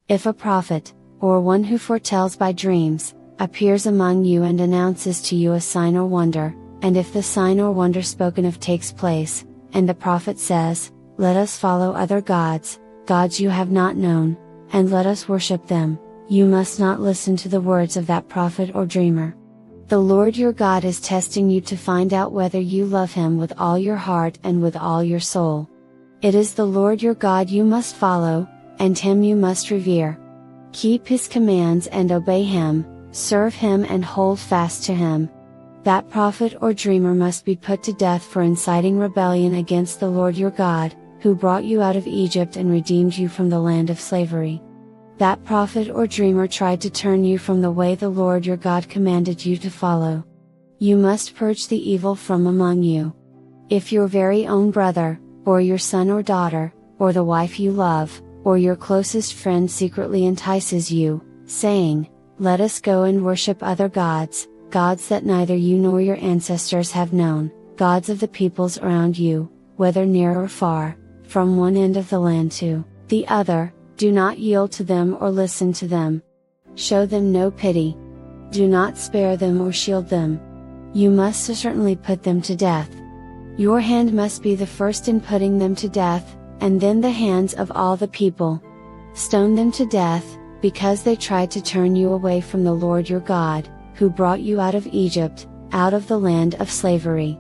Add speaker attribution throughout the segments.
Speaker 1: If a prophet, or one who foretells by dreams, appears among you and announces to you a sign or wonder, and if the sign or wonder spoken of takes place, and the prophet says, "Let us follow other gods, gods you have not known, and let us worship them," you must not listen to the words of that prophet or dreamer. The Lord your God is testing you to find out whether you love Him with all your heart and with all your soul. It is the Lord your God you must follow, and Him you must revere. Keep His commands and obey Him, serve Him and hold fast to Him. That prophet or dreamer must be put to death for inciting rebellion against the Lord your God, who brought you out of Egypt and redeemed you from the land of slavery. That prophet or dreamer tried to turn you from the way the Lord your God commanded you to follow. You must purge the evil from among you. If your very own brother, or your son or daughter, or the wife you love, or your closest friend secretly entices you, saying, "Let us go and worship other gods, gods that neither you nor your ancestors have known, gods of the peoples around you, whether near or far, from one end of the land to the other," do not yield to them or listen to them. Show them no pity. Do not spare them or shield them. You must certainly put them to death. Your hand must be the first in putting them to death, and then the hands of all the people. Stone them to death, because they tried to turn you away from the Lord your God, who brought you out of Egypt, out of the land of slavery.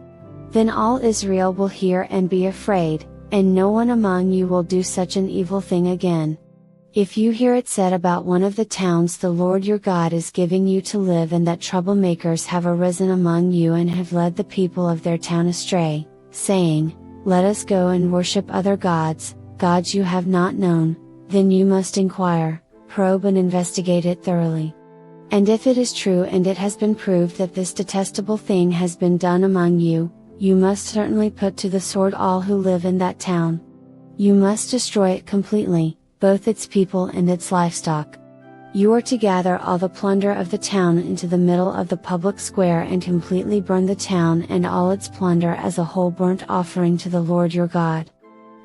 Speaker 1: Then all Israel will hear and be afraid, and no one among you will do such an evil thing again. If you hear it said about one of the towns the Lord your God is giving you to live in that troublemakers have arisen among you and have led the people of their town astray, saying, "Let us go and worship other gods, gods you have not known," then you must inquire, probe and investigate it thoroughly. And if it is true and it has been proved that this detestable thing has been done among you, you must certainly put to the sword all who live in that town. You must destroy it completely, both its people and its livestock. You are to gather all the plunder of the town into the middle of the public square and completely burn the town and all its plunder as a whole burnt offering to the Lord your God.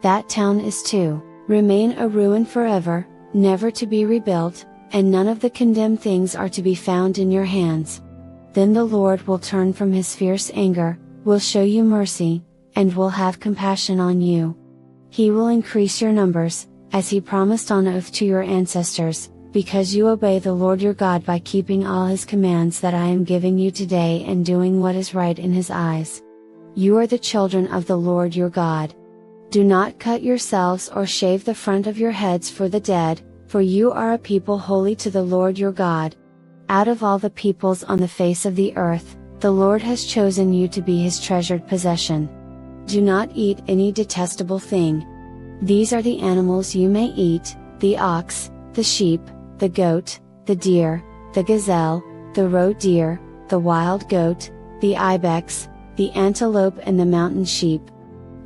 Speaker 1: That town is to remain a ruin forever, never to be rebuilt, and none of the condemned things are to be found in your hands. Then the Lord will turn from His fierce anger, will show you mercy, and will have compassion on you. He will increase your numbers, as He promised on oath to your ancestors, because you obey the Lord your God by keeping all His commands that I am giving you today and doing what is right in His eyes. You are the children of the Lord your God. Do not cut yourselves or shave the front of your heads for the dead, for you are a people holy to the Lord your God. Out of all the peoples on the face of the earth, the Lord has chosen you to be His treasured possession. Do not eat any detestable thing. These are the animals you may eat: the ox, the sheep, the goat, the deer, the gazelle, the roe deer, the wild goat, the ibex, the antelope and the mountain sheep.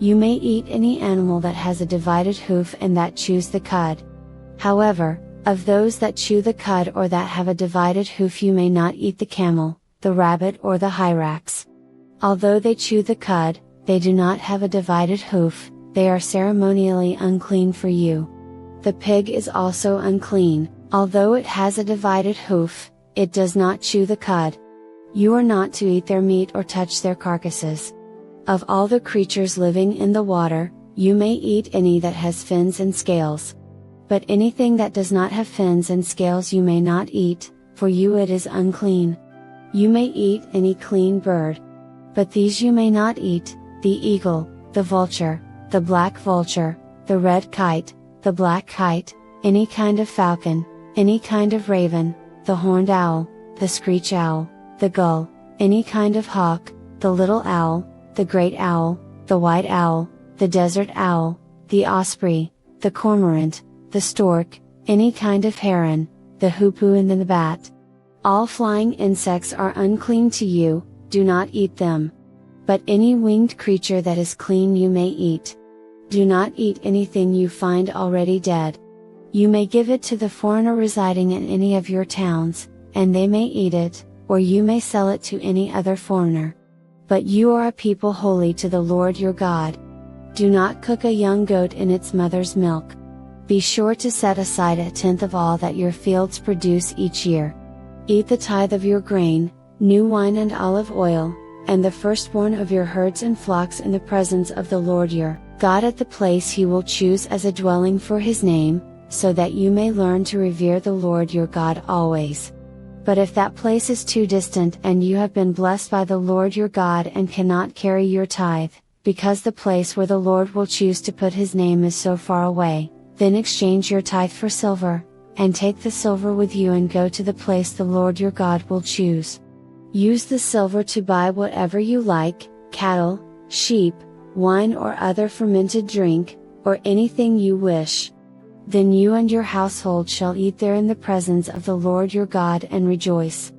Speaker 1: You may eat any animal that has a divided hoof and that chews the cud. However, of those that chew the cud or that have a divided hoof you may not eat the camel, the rabbit or the hyrax. Although they chew the cud, they do not have a divided hoof, they are ceremonially unclean for you. The pig is also unclean, although it has a divided hoof, it does not chew the cud. You are not to eat their meat or touch their carcasses. Of all the creatures living in the water, you may eat any that has fins and scales. But anything that does not have fins and scales you may not eat, for you it is unclean. You may eat any clean bird. But these you may not eat: the eagle, the vulture, the black vulture, the red kite, the black kite, any kind of falcon, any kind of raven, the horned owl, the screech owl, the gull, any kind of hawk, the little owl, the great owl, the white owl, the desert owl, the osprey, the cormorant, the stork, any kind of heron, the hoopoe and the bat. All flying insects are unclean to you, do not eat them. But any winged creature that is clean you may eat. Do not eat anything you find already dead. You may give it to the foreigner residing in any of your towns, and they may eat it, or you may sell it to any other foreigner. But you are a people holy to the Lord your God. Do not cook a young goat in its mother's milk. Be sure to set aside a tenth of all that your fields produce each year. Eat the tithe of your grain, new wine and olive oil, and the firstborn of your herds and flocks in the presence of the Lord your God at the place He will choose as a dwelling for His name, so that you may learn to revere the Lord your God always. But if that place is too distant and you have been blessed by the Lord your God and cannot carry your tithe, because the place where the Lord will choose to put His name is so far away, then exchange your tithe for silver, and take the silver with you and go to the place the Lord your God will choose. Use the silver to buy whatever you like, cattle, sheep, wine or other fermented drink, or anything you wish. Then you and your household shall eat there in the presence of the Lord your God and rejoice.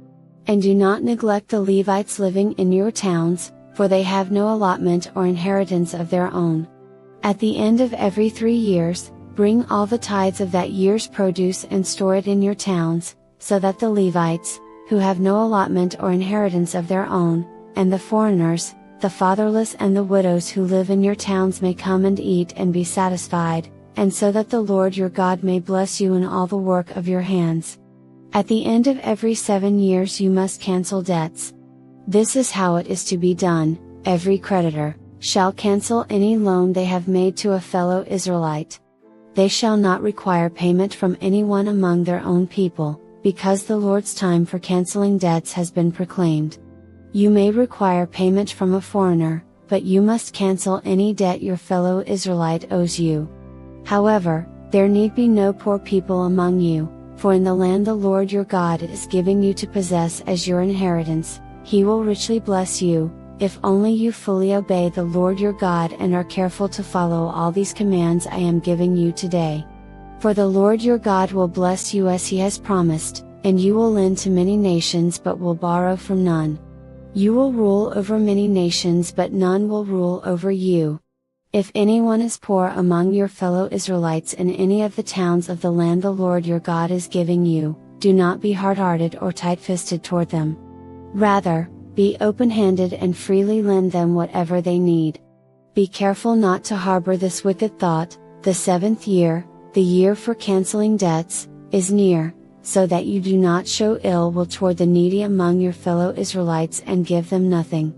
Speaker 1: And do not neglect the Levites living in your towns, for they have no allotment or inheritance of their own. At the end of every 3 years, bring all the tithes of that year's produce and store it in your towns, so that the Levites, who have no allotment or inheritance of their own, and the foreigners, the fatherless and the widows who live in your towns may come and eat and be satisfied, and so that the Lord your God may bless you in all the work of your hands. At the end of every 7 years you must cancel debts. This is how it is to be done: every creditor shall cancel any loan they have made to a fellow Israelite. They shall not require payment from anyone among their own people, because the Lord's time for canceling debts has been proclaimed. You may require payment from a foreigner, but you must cancel any debt your fellow Israelite owes you. However, there need be no poor people among you, for in the land the Lord your God is giving you to possess as your inheritance, He will richly bless you, if only you fully obey the Lord your God and are careful to follow all these commands I am giving you today. For the Lord your God will bless you as He has promised, and you will lend to many nations but will borrow from none. You will rule over many nations but none will rule over you. If anyone is poor among your fellow Israelites in any of the towns of the land the Lord your God is giving you, do not be hard-hearted or tight-fisted toward them. Rather, be open-handed and freely lend them whatever they need. Be careful not to harbor this wicked thought: the 7th year, the year for canceling debts, is near, so that you do not show ill will toward the needy among your fellow Israelites and give them nothing.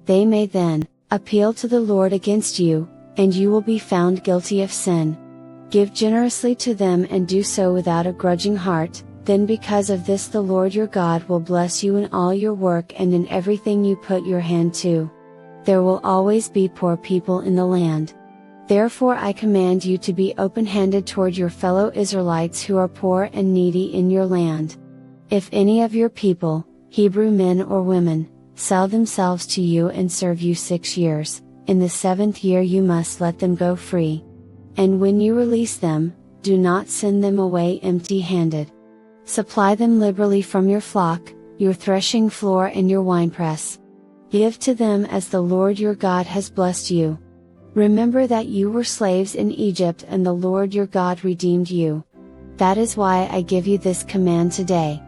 Speaker 1: They may then appeal to the Lord against you, and you will be found guilty of sin. Give generously to them and do so without a grudging heart, then because of this the Lord your God will bless you in all your work and in everything you put your hand to. There will always be poor people in the land. Therefore I command you to be open-handed toward your fellow Israelites who are poor and needy in your land. If any of your people, Hebrew men or women, sell themselves to you and serve you 6 years, in the 7th year you must let them go free. And when you release them, do not send them away empty-handed. Supply them liberally from your flock, your threshing floor and your winepress. Give to them as the Lord your God has blessed you. Remember that you were slaves in Egypt and the Lord your God redeemed you. That is why I give you this command today.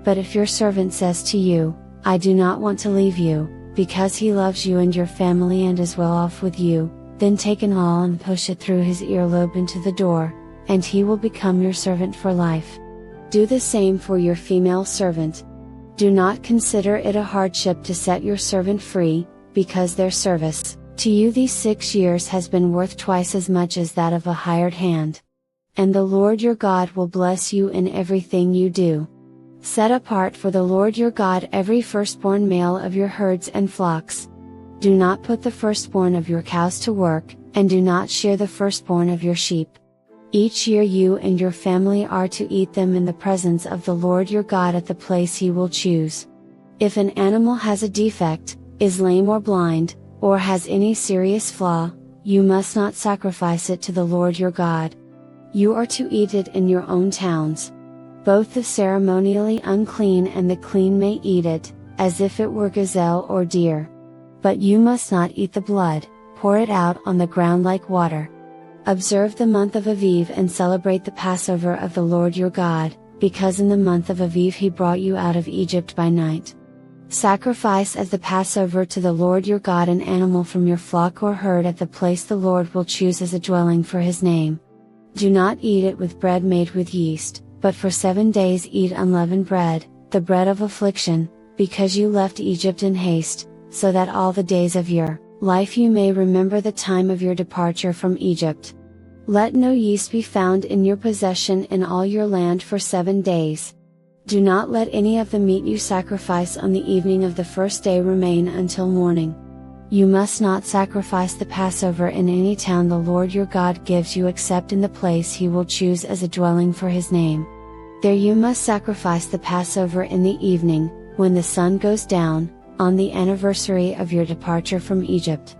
Speaker 1: But if your servant says to you, I do not want to leave you, because he loves you and your family and is well off with you, then take an awl and push it through his earlobe into the door, and he will become your servant for life. Do the same for your female servant. Do not consider it a hardship to set your servant free, because their service to you these 6 years has been worth twice as much as that of a hired hand. And the Lord your God will bless you in everything you do. Set apart for the Lord your God every firstborn male of your herds and flocks. Do not put the firstborn of your cows to work, and do not shear the firstborn of your sheep. Each year you and your family are to eat them in the presence of the Lord your God at the place He will choose. If an animal has a defect, is lame or blind, or has any serious flaw, you must not sacrifice it to the Lord your God. You are to eat it in your own towns. Both the ceremonially unclean and the clean may eat it, as if it were gazelle or deer. But you must not eat the blood, pour it out on the ground like water. Observe the month of Aviv and celebrate the Passover of the Lord your God, because in the month of Aviv He brought you out of Egypt by night. Sacrifice as the Passover to the Lord your God an animal from your flock or herd at the place the Lord will choose as a dwelling for His name. Do not eat it with bread made with yeast, but for 7 days eat unleavened bread, the bread of affliction, because you left Egypt in haste, so that all the days of your life you may remember the time of your departure from Egypt. Let no yeast be found in your possession in all your land for 7 days. Do not let any of the meat you sacrifice on the evening of the first day remain until morning. You must not sacrifice the Passover in any town the Lord your God gives you except in the place He will choose as a dwelling for His name. There you must sacrifice the Passover in the evening, when the sun goes down, on the anniversary of your departure from Egypt.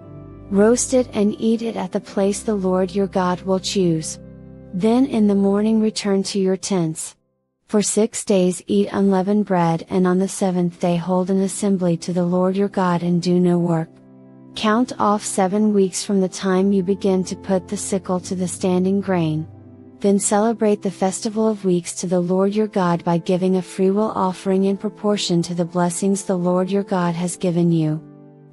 Speaker 1: Roast it and eat it at the place the Lord your God will choose. Then in the morning return to your tents. For 6 days eat unleavened bread, and on the 7th day hold an assembly to the Lord your God and do no work. Count off 7 weeks from the time you begin to put the sickle to the standing grain. Then celebrate the festival of weeks to the Lord your God by giving a freewill offering in proportion to the blessings the Lord your God has given you.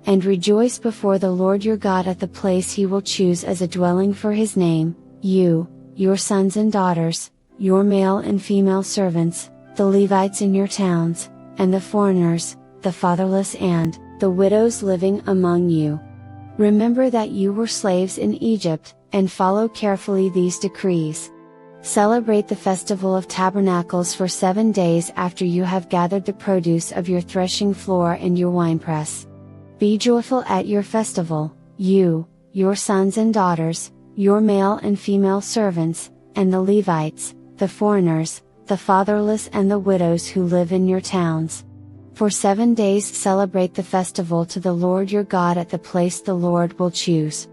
Speaker 1: And rejoice before the Lord your God at the place He will choose as a dwelling for His name, you, your sons and daughters, your male and female servants, the Levites in your towns, and the foreigners, the fatherless and the widows living among you. Remember that you were slaves in Egypt, and follow carefully these decrees. Celebrate the Festival of Tabernacles for 7 days after you have gathered the produce of your threshing floor and your winepress. Be joyful at your festival, you, your sons and daughters, your male and female servants, and the Levites, the foreigners, the fatherless and the widows who live in your towns. For 7 days celebrate the festival to the Lord your God at the place the Lord will choose.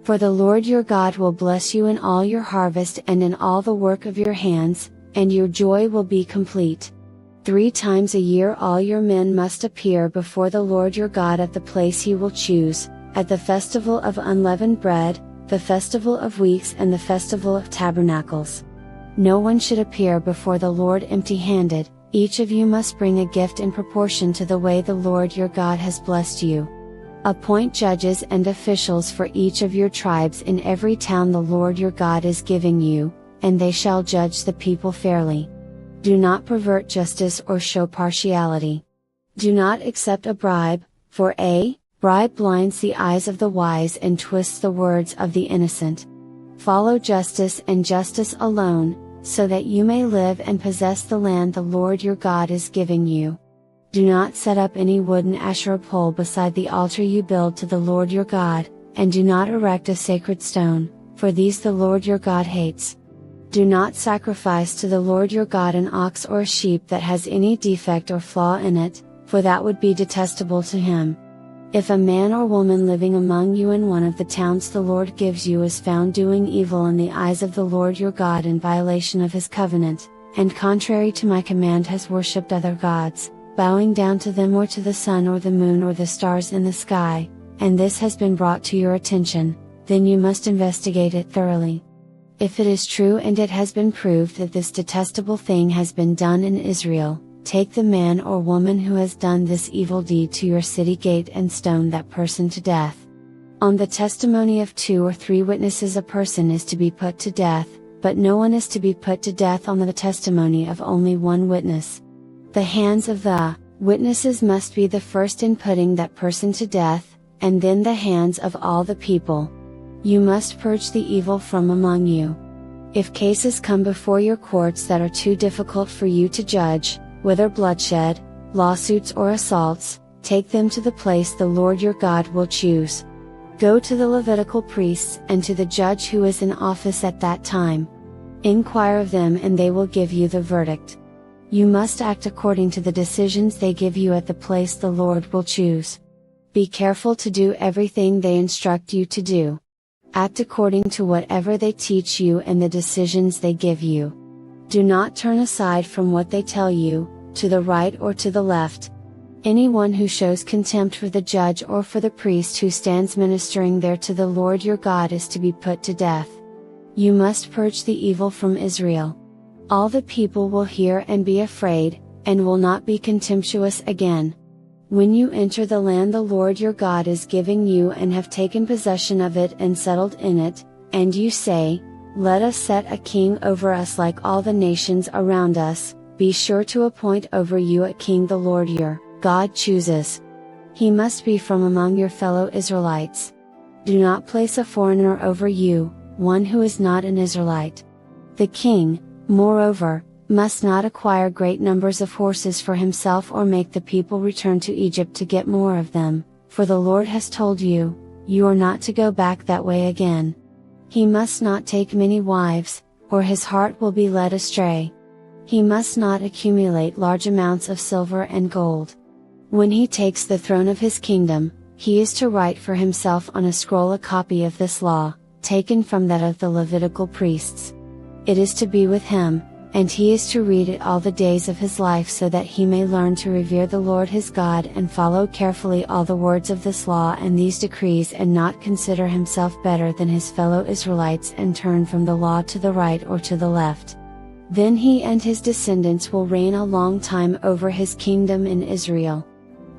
Speaker 1: For the Lord your God will bless you in all your harvest and in all the work of your hands, and your joy will be complete. 3 times a year all your men must appear before the Lord your God at the place He will choose, at the festival of unleavened bread, the festival of weeks and the festival of tabernacles. No one should appear before the Lord empty-handed. Each of you must bring a gift in proportion to the way the Lord your God has blessed you. Appoint judges and officials for each of your tribes in every town the Lord your God is giving you, and they shall judge the people fairly. Do not pervert justice or show partiality. Do not accept a bribe, for a bribe blinds the eyes of the wise and twists the words of the innocent. Follow justice and justice alone, so that you may live and possess the land the Lord your God is giving you. Do not set up any wooden Asherah pole beside the altar you build to the Lord your God, and do not erect a sacred stone, for these the Lord your God hates. Do not sacrifice to the Lord your God an ox or a sheep that has any defect or flaw in it, for that would be detestable to Him. If a man or woman living among you in one of the towns the Lord gives you is found doing evil in the eyes of the Lord your God in violation of His covenant, and contrary to my command has worshipped other gods, bowing down to them or to the sun or the moon or the stars in the sky, and this has been brought to your attention, then you must investigate it thoroughly. If it is true and it has been proved that this detestable thing has been done in Israel, take the man or woman who has done this evil deed to your city gate and stone that person to death. On the testimony of 2 or 3 witnesses a person is to be put to death, but no one is to be put to death on the testimony of only 1 witness. The hands of the witnesses must be the first in putting that person to death, and then the hands of all the people. You must purge the evil from among you. If cases come before your courts that are too difficult for you to judge, whether bloodshed, lawsuits or assaults, take them to the place the Lord your God will choose. Go to the Levitical priests and to the judge who is in office at that time. Inquire of them and they will give you the verdict. You must act according to the decisions they give you at the place the Lord will choose. Be careful to do everything they instruct you to do. Act according to whatever they teach you and the decisions they give you. Do not turn aside from what they tell you, to the right or to the left. Anyone who shows contempt for the judge or for the priest who stands ministering there to the Lord your God is to be put to death. You must purge the evil from Israel. All the people will hear and be afraid, and will not be contemptuous again. When you enter the land the Lord your God is giving you and have taken possession of it and settled in it, and you say, Let us set a king over us like all the nations around us, be sure to appoint over you a king the Lord your God chooses. He must be from among your fellow Israelites. Do not place a foreigner over you, one who is not an Israelite. The king, moreover, must not acquire great numbers of horses for himself or make the people return to Egypt to get more of them, for the Lord has told you, you are not to go back that way again. He must not take many wives, or his heart will be led astray. He must not accumulate large amounts of silver and gold. When he takes the throne of his kingdom, he is to write for himself on a scroll a copy of this law, taken from that of the Levitical priests. It is to be with him, and he is to read it all the days of his life so that he may learn to revere the Lord his God and follow carefully all the words of this law and these decrees and not consider himself better than his fellow Israelites and turn from the law to the right or to the left. Then he and his descendants will reign a long time over his kingdom in Israel.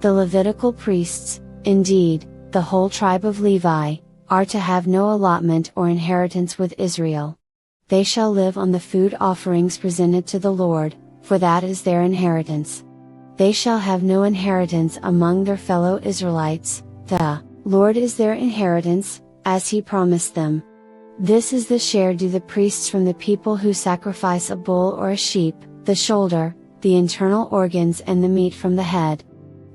Speaker 1: The Levitical priests, indeed, the whole tribe of Levi, are to have no allotment or inheritance with Israel. They shall live on the food offerings presented to the Lord, for that is their inheritance. They shall have no inheritance among their fellow Israelites, the Lord is their inheritance, as he promised them. This is the share due the priests from the people who sacrifice a bull or a sheep, the shoulder, the internal organs and the meat from the head.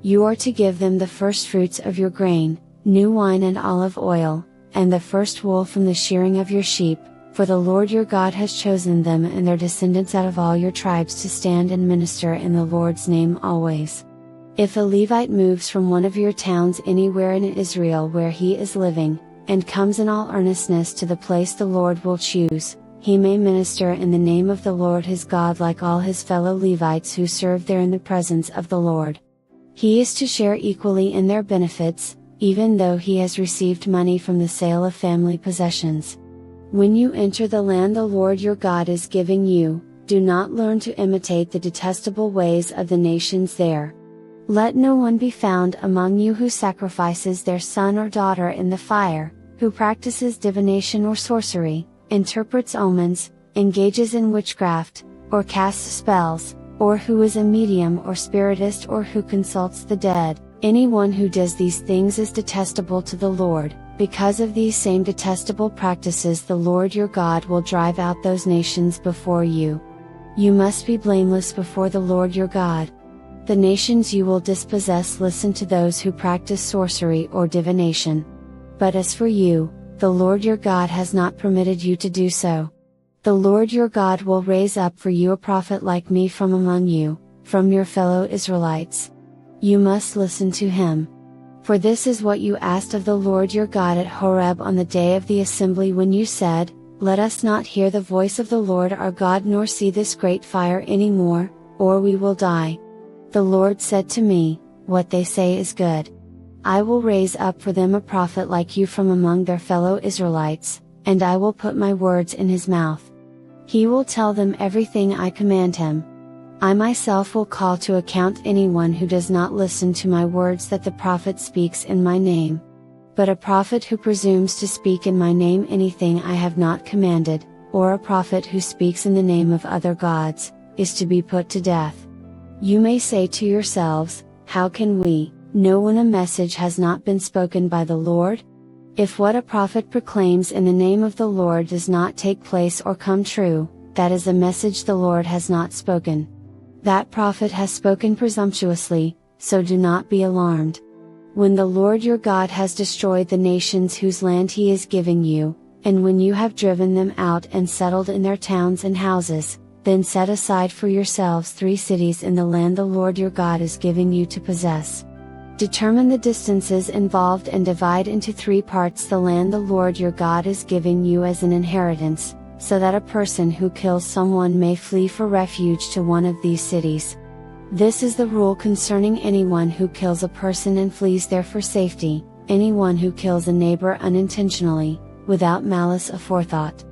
Speaker 1: You are to give them the first fruits of your grain, new wine and olive oil, and the first wool from the shearing of your sheep, for the Lord your God has chosen them and their descendants out of all your tribes to stand and minister in the Lord's name always. If a Levite moves from one of your towns anywhere in Israel where he is living, and comes in all earnestness to the place the Lord will choose, he may minister in the name of the Lord his God like all his fellow Levites who serve there in the presence of the Lord. He is to share equally in their benefits, even though he has received money from the sale of family possessions. When you enter the land the Lord your God is giving you, do not learn to imitate the detestable ways of the nations there. Let no one be found among you who sacrifices their son or daughter in the fire, who practices divination or sorcery, interprets omens, engages in witchcraft, or casts spells, or who is a medium or spiritist or who consults the dead. Anyone who does these things is detestable to the Lord. Because of these same detestable practices the Lord your God will drive out those nations before you. You must be blameless before the Lord your God. The nations you will dispossess listen to those who practice sorcery or divination. But as for you, the Lord your God has not permitted you to do so. The Lord your God will raise up for you a prophet like me from among you, from your fellow Israelites. You must listen to him. For this is what you asked of the Lord your God at Horeb on the day of the assembly when you said, Let us not hear the voice of the Lord our God nor see this great fire any more, or we will die. The Lord said to me, What they say is good. I will raise up for them a prophet like you from among their fellow Israelites, and I will put my words in his mouth. He will tell them everything I command him. I myself will call to account anyone who does not listen to my words that the prophet speaks in my name. But a prophet who presumes to speak in my name anything I have not commanded, or a prophet who speaks in the name of other gods, is to be put to death. You may say to yourselves, How can we know when a message has not been spoken by the Lord? If what a prophet proclaims in the name of the Lord does not take place or come true, that is a message the Lord has not spoken. That prophet has spoken presumptuously, so do not be alarmed. When the Lord your God has destroyed the nations whose land he is giving you, and when you have driven them out and settled in their towns and houses, then set aside for yourselves 3 cities in the land the Lord your God is giving you to possess. Determine the distances involved and divide into 3 parts the land the Lord your God is giving you as an inheritance, so that a person who kills someone may flee for refuge to one of these cities. This is the rule concerning anyone who kills a person and flees there for safety, anyone who kills a neighbor unintentionally, without malice aforethought.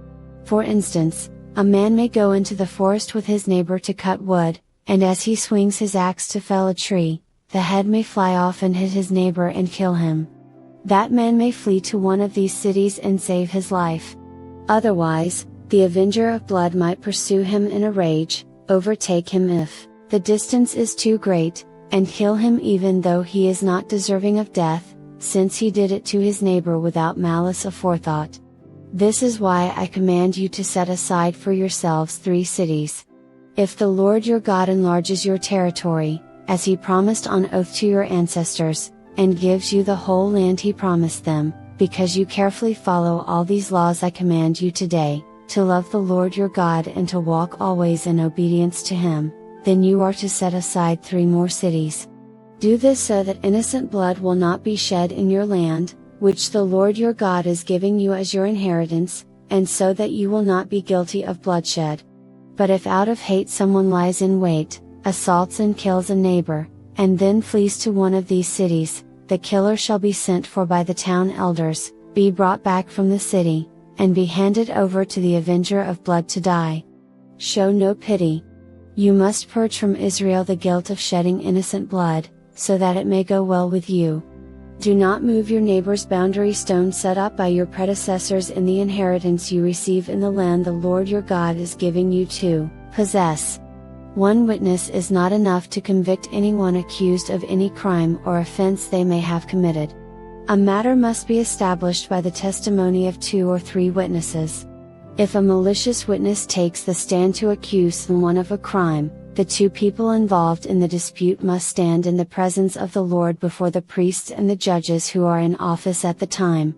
Speaker 1: For instance, a man may go into the forest with his neighbor to cut wood, and as he swings his axe to fell a tree, the head may fly off and hit his neighbor and kill him. That man may flee to one of these cities and save his life. Otherwise, the avenger of blood might pursue him in a rage, overtake him if the distance is too great, and kill him even though he is not deserving of death, since he did it to his neighbor without malice aforethought. This is why I command you to set aside for yourselves 3 cities. If the Lord your God enlarges your territory, as he promised on oath to your ancestors, and gives you the whole land he promised them, because you carefully follow all these laws I command you today, to love the Lord your God and to walk always in obedience to him, then you are to set aside 3 more cities. Do this so that innocent blood will not be shed in your land, which the Lord your God is giving you as your inheritance, and so that you will not be guilty of bloodshed. But if out of hate someone lies in wait, assaults and kills a neighbor, and then flees to one of these cities, the killer shall be sent for by the town elders, be brought back from the city, and be handed over to the avenger of blood to die. Show no pity. You must purge from Israel the guilt of shedding innocent blood, so that it may go well with you. Do not move your neighbor's boundary stone set up by your predecessors in the inheritance you receive in the land the Lord your God is giving you to possess. 1 witness is not enough to convict anyone accused of any crime or offense they may have committed. A matter must be established by the testimony of 2 or 3 witnesses. If a malicious witness takes the stand to accuse someone of a crime, the 2 people involved in the dispute must stand in the presence of the Lord before the priests and the judges who are in office at the time.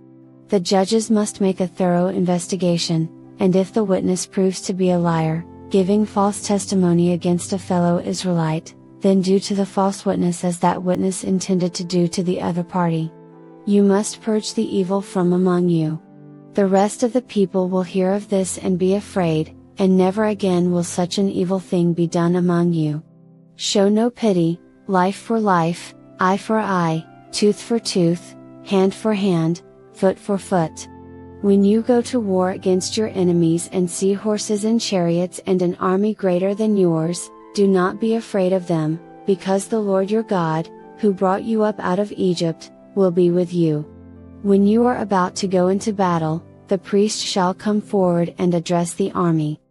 Speaker 1: The judges must make a thorough investigation, and if the witness proves to be a liar, giving false testimony against a fellow Israelite, then do to the false witness as that witness intended to do to the other party. You must purge the evil from among you. The rest of the people will hear of this and be afraid, and never again will such an evil thing be done among you. Show no pity, life for life, eye for eye, tooth for tooth, hand for hand, foot for foot. When you go to war against your enemies and see horses and chariots and an army greater than yours, do not be afraid of them, because the Lord your God, who brought you up out of Egypt, will be with you. When you are about to go into battle, the priest shall come forward and address the army.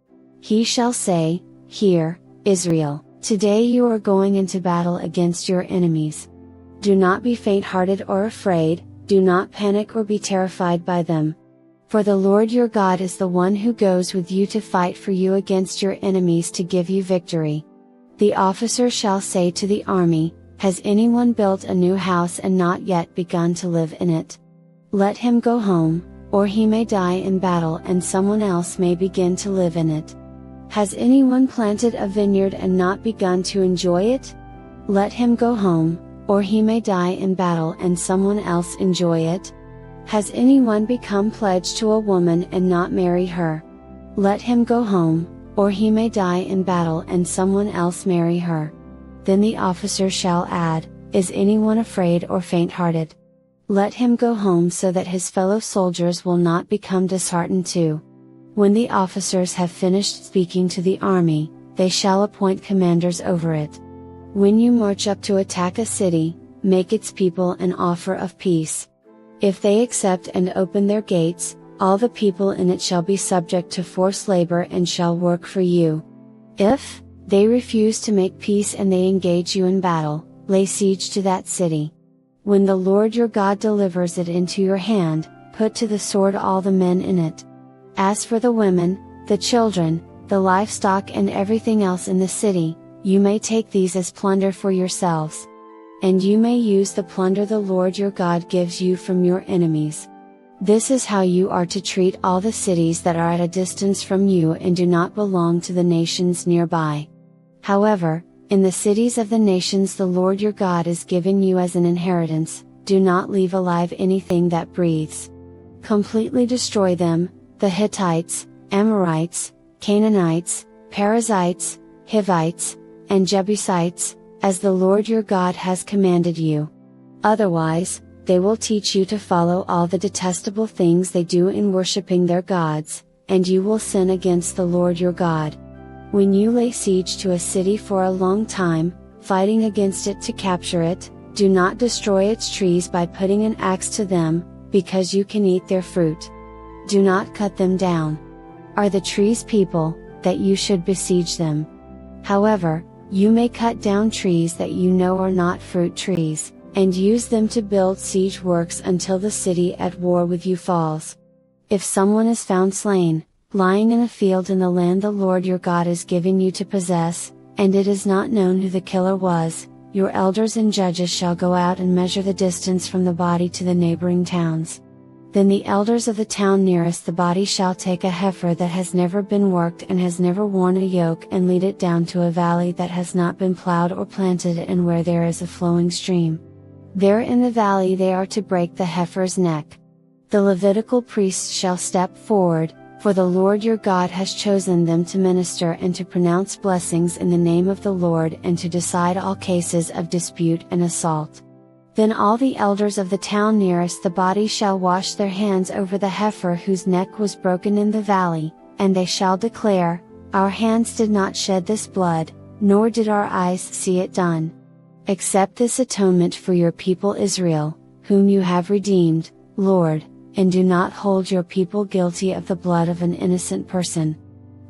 Speaker 1: He shall say, "Hear, Israel, today you are going into battle against your enemies. Do not be faint-hearted or afraid, do not panic or be terrified by them. For the Lord your God is the one who goes with you to fight for you against your enemies to give you victory." The officer shall say to the army, "Has anyone built a new house and not yet begun to live in it? Let him go home, or he may die in battle and someone else may begin to live in it. Has anyone planted a vineyard and not begun to enjoy it? Let him go home, or he may die in battle and someone else enjoy it. Has anyone become pledged to a woman and not married her? Let him go home, or he may die in battle and someone else marry her." Then the officer shall add, "Is anyone afraid or faint-hearted? Let him go home so that his fellow soldiers will not become disheartened too." When the officers have finished speaking to the army, they shall appoint commanders over it. When you march up to attack a city, make its people an offer of peace. If they accept and open their gates, all the people in it shall be subject to forced labor and shall work for you. If they refuse to make peace and they engage you in battle, lay siege to that city. When the Lord your God delivers it into your hand, put to the sword all the men in it. As for the women, the children, the livestock and everything else in the city, you may take these as plunder for yourselves. And you may use the plunder the Lord your God gives you from your enemies. This is how you are to treat all the cities that are at a distance from you and do not belong to the nations nearby. However, in the cities of the nations the Lord your God is giving you as an inheritance, do not leave alive anything that breathes. Completely destroy them, the Hittites, Amorites, Canaanites, Perizzites, Hivites, and Jebusites, as the Lord your God has commanded you. Otherwise, they will teach you to follow all the detestable things they do in worshipping their gods, and you will sin against the Lord your God. When you lay siege to a city for a long time, fighting against it to capture it, do not destroy its trees by putting an axe to them, because you can eat their fruit. Do not cut them down. Are the trees people, that you should besiege them? However, you may cut down trees that you know are not fruit trees, and use them to build siege works until the city at war with you falls. If someone is found slain, lying in a field in the land the Lord your God is giving you to possess, and it is not known who the killer was, your elders and judges shall go out and measure the distance from the body to the neighboring towns. Then the elders of the town nearest the body shall take a heifer that has never been worked and has never worn a yoke and lead it down to a valley that has not been plowed or planted and where there is a flowing stream. There in the valley they are to break the heifer's neck. The Levitical priests shall step forward, for the Lord your God has chosen them to minister and to pronounce blessings in the name of the Lord and to decide all cases of dispute and assault. Then all the elders of the town nearest the body shall wash their hands over the heifer whose neck was broken in the valley, and they shall declare, Our hands did not shed this blood, nor did our eyes see it done. Accept this atonement for your people Israel, whom you have redeemed, Lord, and do not hold your people guilty of the blood of an innocent person.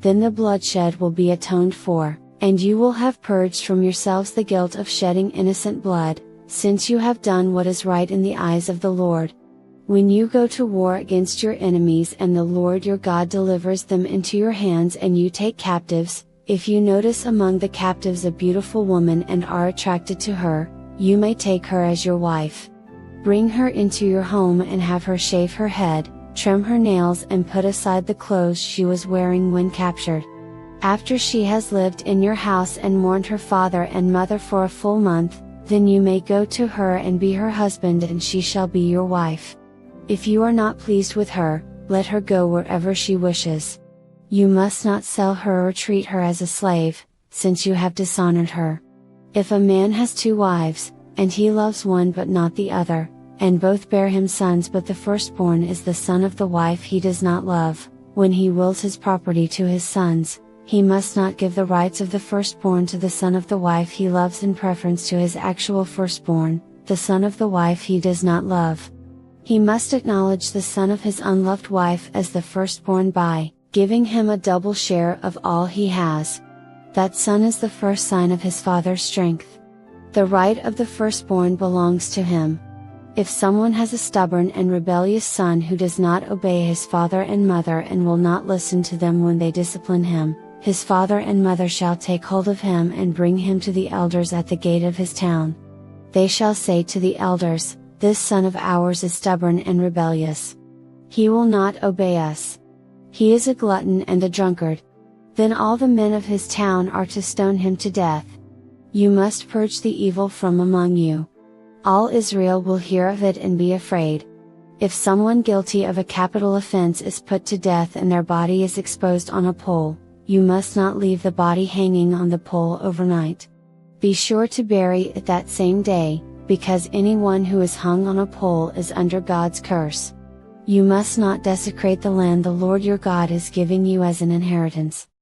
Speaker 1: Then the bloodshed will be atoned for, and you will have purged from yourselves the guilt of shedding innocent blood, since you have done what is right in the eyes of the Lord. When you go to war against your enemies and the Lord your God delivers them into your hands and you take captives, if you notice among the captives a beautiful woman and are attracted to her, you may take her as your wife. Bring her into your home and have her shave her head, trim her nails and put aside the clothes she was wearing when captured. After she has lived in your house and mourned her father and mother for a full month, then you may go to her and be her husband and she shall be your wife. If you are not pleased with her, let her go wherever she wishes. You must not sell her or treat her as a slave, since you have dishonored her. If a man has 2 wives, and he loves one but not the other, and both bear him sons but the firstborn is the son of the wife he does not love, when he wills his property to his sons, he must not give the rights of the firstborn to the son of the wife he loves in preference to his actual firstborn, the son of the wife he does not love. He must acknowledge the son of his unloved wife as the firstborn by giving him a double share of all he has. That son is the first sign of his father's strength. The right of the firstborn belongs to him. If someone has a stubborn and rebellious son who does not obey his father and mother and will not listen to them when they discipline him, his father and mother shall take hold of him and bring him to the elders at the gate of his town. They shall say to the elders, This son of ours is stubborn and rebellious. He will not obey us. He is a glutton and a drunkard. Then all the men of his town are to stone him to death. You must purge the evil from among you. All Israel will hear of it and be afraid. If someone guilty of a capital offense is put to death and their body is exposed on a pole, you must not leave the body hanging on the pole overnight. Be sure to bury it that same day, because anyone who is hung on a pole is under God's curse. You must not desecrate the land the Lord your God is giving you as an inheritance.